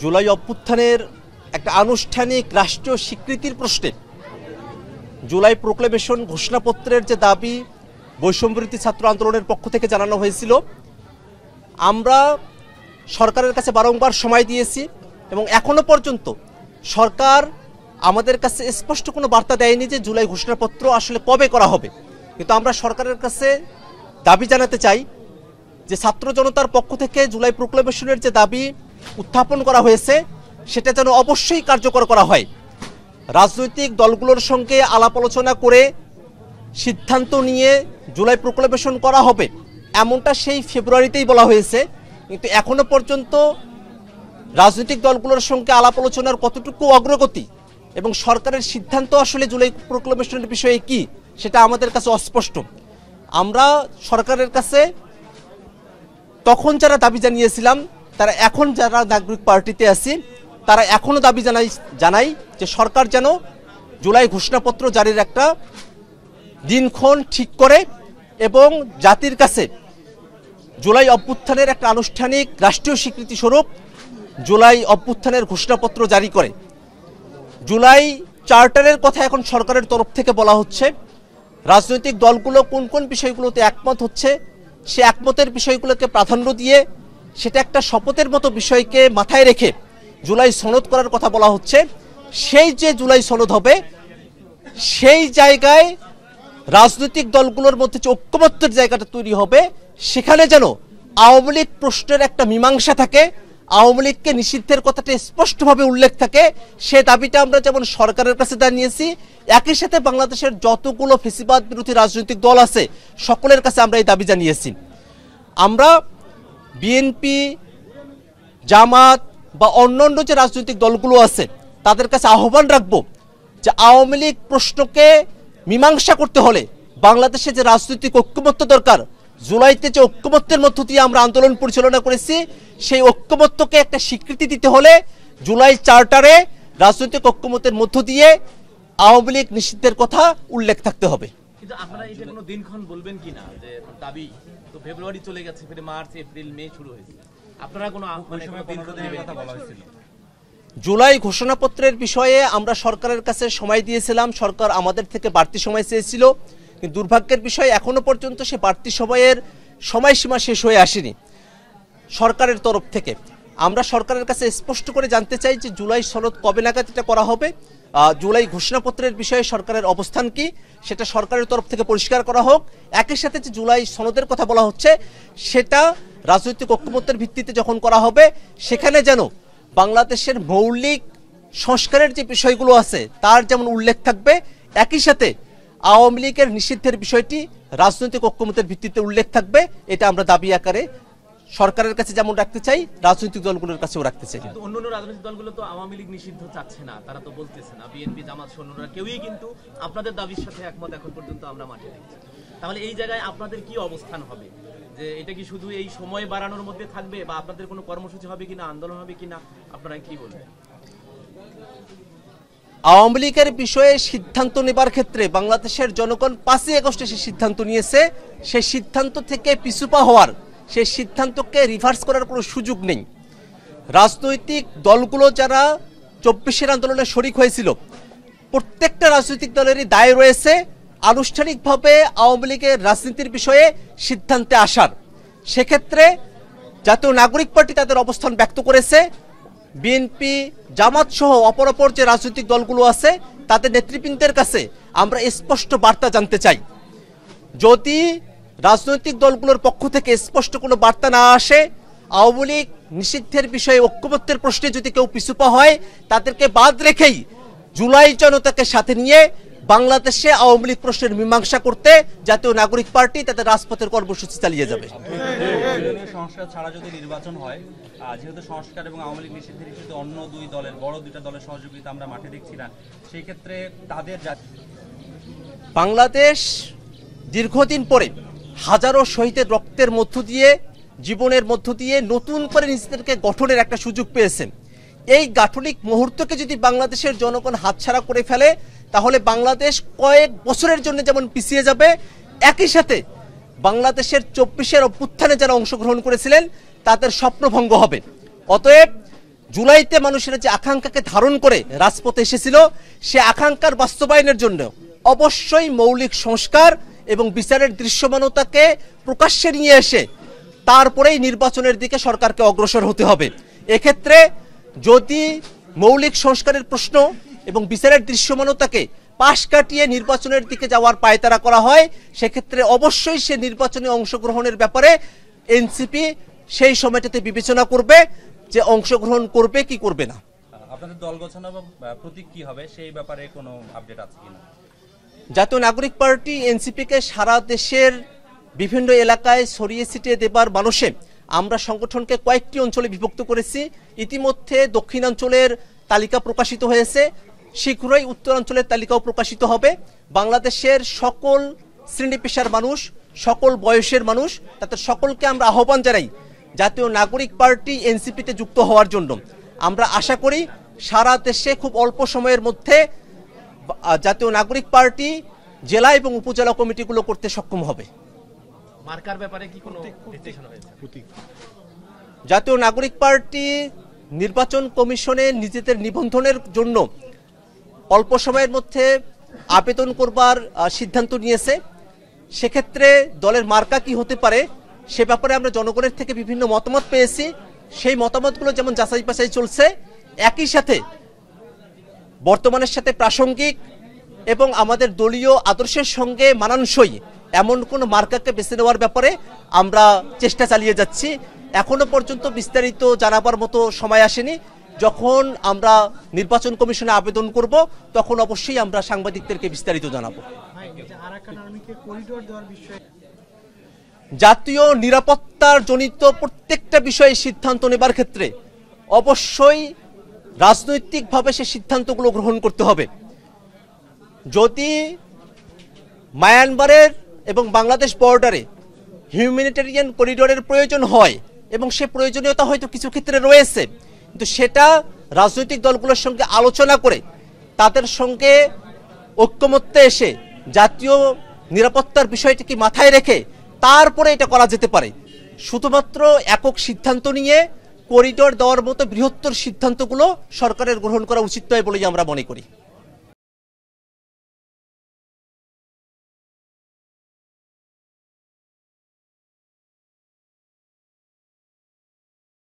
জুলাই অভ্যুত্থানের একটা আনুষ্ঠানিক রাষ্ট্রীয় স্বীকৃতির প্রশ্নে জুলাই প্রোক্লেমেশন ঘোষণাপত্রের যে দাবি বৈষম্যবিরোধী ছাত্র আন্দোলনের পক্ষ থেকে জানানো হয়েছিল, আমরা সরকারের কাছে বারংবার সময় দিয়েছি এবং এখনো পর্যন্ত সরকার আমাদের কাছে স্পষ্ট কোনো বার্তা দেয়নি যে জুলাই ঘোষণাপত্র আসলে কবে করা হবে। কিন্তু আমরা সরকারের কাছে দাবি জানাতে চাই যে ছাত্র জনতার পক্ষ থেকে জুলাই প্রোক্লেমেশনের যে দাবি উত্থাপন করা হয়েছে সেটা যেন অবশ্যই কার্যকর করা হয়। রাজনৈতিক দলগুলোর সঙ্গে আলাপ আলোচনা করে সিদ্ধান্ত নিয়ে জুলাই প্রোক্লেমেশন করা হবে এমনটা সেই ফেব্রুয়ারিতেই বলা হয়েছে, কিন্তু এখনো পর্যন্ত রাজনৈতিক দলগুলোর সঙ্গে আলাপ আলোচনার কতটুকু অগ্রগতি এবং সরকারের সিদ্ধান্ত আসলে জুলাই প্রোক্লেমেশনের বিষয়ে কি সেটা আমাদের কাছে অস্পষ্ট। আমরা সরকারের কাছে তখন যারা দাবি জানিয়েছিলাম তারা এখন যারা নাগরিক পার্টিতে আছি তারা এখনও দাবি জানাই যে সরকার যেন জুলাই ঘোষণাপত্র জারির একটা দিনক্ষণ ঠিক করে এবং জাতির কাছে জুলাই অভ্যুত্থানের একটা আনুষ্ঠানিক রাষ্ট্রীয় স্বীকৃতি স্বরূপ জুলাই অভ্যুত্থানের ঘোষণাপত্র জারি করে। জুলাই চার্টারের কথা এখন সরকারের তরফ থেকে বলা হচ্ছে, রাজনৈতিক দলগুলো কোন কোন বিষয়গুলোতে একমত হচ্ছে সে একমতের বিষয়গুলোকে প্রাধান্য দিয়ে সেটা একটা শপথের মতো বিষয়কে মাথায় রেখে জুলাই সনদ করার কথা বলা হচ্ছে। সেই যে জুলাই সনদ হবে সেই জায়গায় রাজনৈতিক দলগুলোর মধ্যে যে ঐক্যমত্যের জায়গাটা তৈরি হবে সেখানে যেন আওয়ামী লীগ প্রশ্নের একটা মীমাংসা থাকে, আওয়ামী লীগকে নিষিদ্ধের কথাটা স্পষ্টভাবে উল্লেখ থাকে। সে দাবিটা আমরা যেমন সরকারের কাছে জানিয়েছি, একই সাথে বাংলাদেশের যতগুলো ফ্যাসিবাদ বিরোধী রাজনৈতিক দল আছে সকলের কাছে আমরা এই দাবি জানিয়েছি। আমরা বিএনপি, জামাত বা অন্যান্য যে রাজনৈতিক দলগুলো আছে তাদের কাছে আহ্বান রাখবো যে আওয়ামী লীগ প্রশ্নকে মীমাংসা করতে হলে বাংলাদেশে যে রাজনৈতিক ঐক্যমত্য দরকার, জুলাইতে যে ঐক্যমত্যের মধ্য দিয়ে আমরা আন্দোলন পরিচালনা করেছি সেই ঐক্যমত্যকে একটা স্বীকৃতি দিতে হলে জুলাই চার্টারে রাজনৈতিক ঐক্যমত্যের মধ্য দিয়ে আওয়ামী লীগ নিষিদ্ধের কথা উল্লেখ থাকতে হবে। কিন্তু আপনারা এটা কোনো দিনক্ষণ বলবেন কিনা যে দাবি তো ফেব্রুয়ারি চলে গেছে, ফের মার্চ, এপ্রিল, মে শুরু হয়েছে, আপনারা কোনো কথা বলা হয়েছিল? জুলাই ঘোষণাপত্রের বিষয়ে আমরা সরকারের কাছে সময় দিয়েছিলাম, সরকার আমাদের থেকে বাড়তি সময় চেয়েছিল, কিন্তু দুর্ভাগ্যের বিষয় এখনো পর্যন্ত সে বাড়তি সময়ের সময়সীমা শেষ হয়ে আসেনি সরকারের তরফ থেকে। আমরা সরকারের কাছে স্পষ্ট করে জানতে চাই যে জুলাই সনদ কবে নাগাদ এটা করা হবে, জুলাই ঘোষণাপত্রের বিষয়ে সরকারের অবস্থান কি সেটা সরকারের তরফ থেকে পরিষ্কার করা হোক। একই সাথে যে জুলাই সনদের কথা বলা হচ্ছে সেটা রাজনৈতিক ঐক্যমত্যের ভিত্তিতে যখন করা হবে সেখানে যেন বাংলাদেশের মৌলিক সংস্কারের যে বিষয়গুলো আছে তার যেমন উল্লেখ থাকবে, একই সাথে আওয়ামী লীগের নিষিদ্ধের বিষয়টি রাজনৈতিক ঐক্যমত্যের ভিত্তিতে উল্লেখ থাকবে। এটা আমরা দাবি আকারে সরকারের কাছে যেমন রাখতে চাই রাজনৈতিক দলগুলোর কাছেও রাখতে চাই। কিন্তু অন্যান্য রাজনৈতিক দলগুলো তো আওয়ামী লীগ নিষিদ্ধ চাচ্ছে না, তারা তো বলতেছে না, বিএনপি, জামাত, অন্যরা কেউই কিন্তু আপনাদের দাবির সাথে একমত এখন পর্যন্ত আমরা মাঠে দেখছি। তাহলে এই জায়গায় আপনাদের কি অবস্থান হবে? যে এটা কি শুধু এই সময় বাড়ানোর মধ্যে থাকবে বা আপনাদের কোনো কর্মসূচি হবে কিনা, আন্দোলন হবে কিনা, আপনারা কি বলবেন? আওয়ামী লীগের বিষয়ে সিদ্ধান্ত নেবার ক্ষেত্রে বাংলাদেশের জনগণ 5ই আগস্টে সে সিদ্ধান্ত নিয়েছে, সেই সিদ্ধান্ত থেকে পিছুপা হওয়ার, সেই সিদ্ধান্তকে রিভার্স করার কোনো সুযোগ নেই। রাজনৈতিক দলগুলো যারা 24-এর আন্দোলনে শরিক হয়েছিল প্রত্যেকটা রাজনৈতিক দলেরই দায় রয়েছে আনুষ্ঠানিকভাবে আওয়ামী লীগের রাজনীতির বিষয়ে সিদ্ধান্তে আসার। সেক্ষেত্রে জাতীয় নাগরিক পার্টি তাদের অবস্থান ব্যক্ত করেছে, বিএনপি, জামাত সহ অপর যে রাজনৈতিক দলগুলো আছে তাদের নেতৃবৃন্দের কাছে আমরা স্পষ্ট বার্তা জানতে চাই। যদি রাজনৈতিক দলগুলোর পক্ষ থেকে স্পষ্ট কোনো বার্তা না আসে, আওয়ামী লীগ নিষিদ্ধের বিষয়ে ঐক্যমত্যের প্রশ্নে যদি কেউ পিছুপা হয় তাদেরকে বাদ রেখেই জুলাই জনতাকে সাথে নিয়ে বাংলাদেশে আওয়ামী লীগ প্রশ্নের মীমাংসা করতে জাতীয় নাগরিক পার্টি তাদের রাজপথের কর্মসূচি চালিয়ে যাবে। সংস্কার ছাড়া যদি নির্বাচন হয়, যেহেতু সংস্কার এবং আওয়ামী লীগ নিষিদ্ধের ইস্যুতে অন্য বড় দুইটা দলের সহযোগিতা আমরা মাঠে দেখছি না, সেই ক্ষেত্রে তাদের বাংলাদেশ দীর্ঘদিন পরে হাজারো শহীদের রক্তের মধ্য দিয়ে, জীবনের মধ্য দিয়ে নতুন করে নিজেদেরকে গঠনের একটা সুযোগ পেয়েছেন। এই গাঠনিক মুহূর্তকে যদি বাংলাদেশের জনগণ হাতছাড়া করে ফেলে তাহলে বাংলাদেশ কয়েক বছরের জন্য যেমন পিছিয়ে যাবে, একই সাথে বাংলাদেশের 24-এর অভ্যুত্থানে যারা অংশগ্রহণ করেছিলেন তাদের স্বপ্নভঙ্গ হবে। অতএব জুলাইতে মানুষের যে আকাঙ্ক্ষাকে ধারণ করে রাজপথে এসেছিল, সে আকাঙ্ক্ষার বাস্তবায়নের জন্য অবশ্যই মৌলিক সংস্কার এবং বিচারের দৃশ্যমানতাকে প্রকাশ্যে নিয়ে এসে তারপরেই নির্বাচনের দিকে সরকারকে অগ্রসর হতে হবে। এক্ষেত্রে যদি মৌলিক সংস্কারের প্রশ্ন এবং বিচারের দৃশ্যমানতাকে পাশ কাটিয়ে নির্বাচনের দিকে যাওয়ার পায়তারা করা হয়, সেক্ষেত্রে অবশ্যই সে নির্বাচনে অংশগ্রহণের ব্যাপারে এনসিপি সেই সময়টাতে বিবেচনা করবে যে অংশগ্রহণ করবে কি করবে না। আপনাদের দল গোছানো বা প্রতীক কি হবে সেই ব্যাপারে কোনো আপডেট আছে কিনা? জাতীয় নাগরিক পার্টি এনসিপিকে সারা দেশের বিভিন্ন এলাকায় ছড়িয়ে ছিটিয়ে দেবার মানুষে আমরা সংগঠনকে কয়েকটি অঞ্চলে বিভক্ত করেছি। ইতিমধ্যে দক্ষিণাঞ্চলের তালিকা প্রকাশিত হয়েছে, শীঘ্রই উত্তরাঞ্চলের তালিকাও প্রকাশিত হবে। বাংলাদেশের সকল শ্রেণী পেশার মানুষ, সকল বয়সের মানুষ, তাদের সকলকে আমরা আহ্বান জানাই জাতীয় নাগরিক পার্টি এনসিপিতে যুক্ত হওয়ার জন্য। আমরা আশা করি সারা দেশে খুব অল্প সময়ের মধ্যে জাতীয় নাগরিক পার্টি জেলা এবং উপজেলা কমিটিগুলো করতে সক্ষম হবে। মার্কার ব্যাপারে কি কোনো ডিসিশন হয়েছে? জাতীয় নাগরিক পার্টি নির্বাচন কমিশনে নিজেদের নিবন্ধনের জন্য অল্প সময়ের মধ্যে আবেদন করবার সিদ্ধান্ত নিয়েছে। সেক্ষেত্রে দলের মার্কা কি হতে পারে সে ব্যাপারে আমরা জনগণের থেকে বিভিন্ন মতামত পেয়েছি। সেই মতামতগুলো যেমন যাচাই বাছাই চলছে, একই সাথে বর্তমানের সাথে প্রাসঙ্গিক এবং আমাদের দলীয় আদর্শের সঙ্গে মানানসই এমন কোন মার্কাকে বেছে নেওয়ার ব্যাপারে আমরা চেষ্টা চালিয়ে যাচ্ছি। এখনো পর্যন্ত বিস্তারিত জানাবার মতো সময় আসেনি। যখন আমরা নির্বাচন কমিশনে আবেদন করব তখন অবশ্যই আমরা সাংবাদিকদেরকে বিস্তারিত জানাবো। জাতীয় নিরাপত্তার জনিত প্রত্যেকটা বিষয়ে সিদ্ধান্ত নেবার ক্ষেত্রে অবশ্যই রাজনৈতিকভাবে সে সিদ্ধান্তগুলো গ্রহণ করতে হবে। যদি মায়ানমারের এবং বাংলাদেশ বর্ডারে হিউম্যানিটেরিয়ান করিডোরের প্রয়োজন হয় এবং সে প্রয়োজনীয়তা হয়তো কিছু ক্ষেত্রে রয়েছে, কিন্তু সেটা রাজনৈতিক দলগুলোর সঙ্গে আলোচনা করে তাদের সঙ্গে ঐক্যমত্যে এসে জাতীয় নিরাপত্তার বিষয়টিকে মাথায় রেখে তারপরে এটা করা যেতে পারে। শুধুমাত্র একক সিদ্ধান্ত নিয়ে করিডোর দেওয়ার মতো বৃহত্তর সিদ্ধান্তগুলো সরকারের গ্রহণ করা উচিত নয় বলেই আমরা মনে করি।